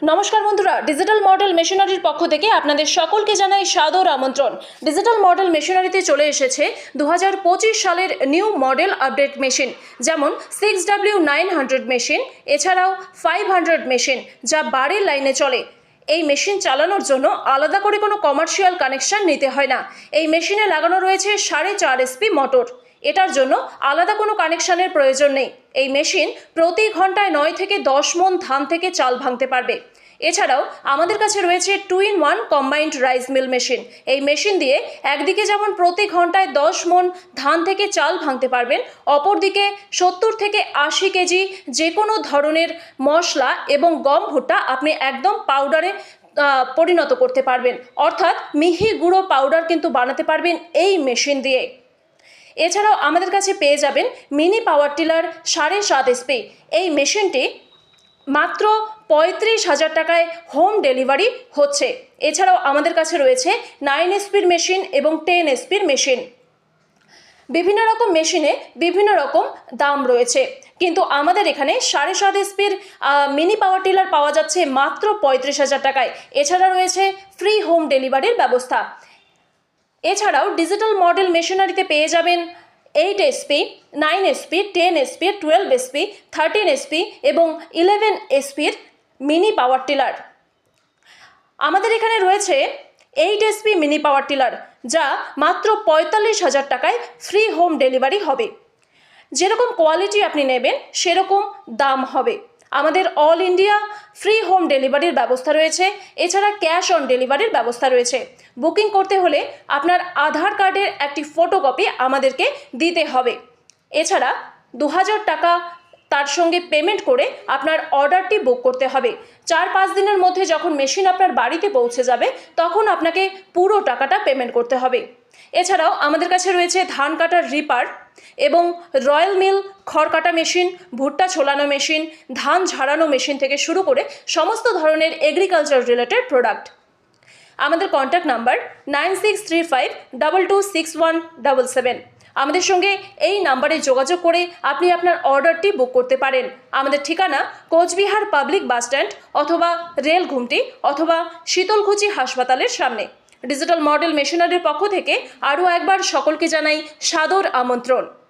নমস্কার বন্ধুরা, digital model মেশিনারির পক্ষ থেকে আপনাদের সকলকে জানাই সাদর আমন্ত্রণ। ডিজিটাল মডেল মেশিনারিতে চলে এসেছে 2025 সালের নিউ মডেল আপডেট মেশিন, যেমন 6W900 মেশিন, এছাড়াও 500 মেশিন, যা বাড়ির লাইনে চলে। এই মেশিন চালানোর জন্য আলাদা করে কোনো কমার্শিয়াল কানেকশন নিতে হয় না। এই মেশিনে লাগানো রয়েছে 4.5 SP মোটর। এটার জন্য আলাদা কোনো কানেকশানের প্রয়োজন নেই। এই মেশিন প্রতি ঘন্টায় 9 থেকে 10 মণ ধান থেকে চাল ভাঙতে পারবে। এছাড়াও আমাদের কাছে রয়েছে 2-in-1 combined rice mill machine. এই মেশিন দিয়ে একদিকে যেমন প্রতি ঘন্টায় 10 মণ ধান থেকে চাল ভাঙতে পারবেন, অপরদিকে 70 থেকে 80 কেজি যে কোনো ধরনের মশলা এবং গম ভুট্টা আপনি একদম পাউডারে পরিণত করতে পারবেন, অর্থাৎ মিহি গুঁড়ো পাউডার কিন্তু বানাতে পারবেন এই মেশিন দিয়ে। এছাড়াও আমাদের কাছে পেয়ে যাবেন মিনি পাওয়ার টিলার 7.5 SP। এই মেশিনটি মাত্র 35,000 টাকায় হোম ডেলিভারি হচ্ছে। এছাড়াও আমাদের কাছে রয়েছে 9 SPর মেশিন এবং 10 SPর মেশিন। বিভিন্ন রকম মেশিনে বিভিন্ন রকম দাম রয়েছে, কিন্তু আমাদের এখানে 7.5 SPর মিনি পাওয়ার টিলার পাওয়া যাচ্ছে মাত্র 35,000 টাকায়। এছাড়া রয়েছে ফ্রি হোম ডেলিভারির ব্যবস্থা। এছাড়াও ডিজিটাল মডেল মেশিনারিতে পেয়ে যাবেন 8 SP, 9 SP, 10 SP, 12 SP, 13 SP এবং 11 SPর মিনি পাওয়ার টিলার। আমাদের এখানে রয়েছে 8 SP মিনি পাওয়ার টিলার, যা মাত্র 45,000 টাকায় ফ্রি হোম ডেলিভারি হবে। যেরকম কোয়ালিটি আপনি নেবেন সেরকম দাম হবে। আমাদের অল ইন্ডিয়া ফ্রি হোম ডেলিভারির ব্যবস্থা রয়েছে। এছাড়া ক্যাশ অন ডেলিভারির ব্যবস্থা রয়েছে। বুকিং করতে হলে আপনার আধার কার্ডের একটি ফটোকপি আমাদেরকে দিতে হবে। এছাড়া 2000 টাকা তার সঙ্গে পেমেন্ট করে আপনার অর্ডারটি বুক করতে হবে। 4-5 দিনের মধ্যে যখন মেশিন আপনার বাড়িতে পৌঁছে যাবে তখন আপনাকে পুরো টাকাটা পেমেন্ট করতে হবে। এছাড়াও আমাদের কাছে রয়েছে ধান কাটার রিপার এবং রয়্যাল মিল খড় কাটা মেশিন, ভুট্টা ছোলানো মেশিন, ধান ঝাড়ানো মেশিন থেকে শুরু করে সমস্ত ধরনের এগ্রিকালচার রিলেটেড প্রোডাক্ট। আমাদের কন্ট্যাক্ট নাম্বার 9635226177। আমাদের সঙ্গে এই নাম্বারে যোগাযোগ করে আপনি আপনার অর্ডারটি বুক করতে পারেন। আমাদের ঠিকানা কোচবিহার পাবলিক বাসস্ট্যান্ড অথবা রেল ঘুমটি অথবা শীতলকুচি হাসপাতালের সামনে। ডিজিটাল মডেল মেশিনারির পক্ষ থেকে আরও একবার সকলকে জানাই সাদর আমন্ত্রণ।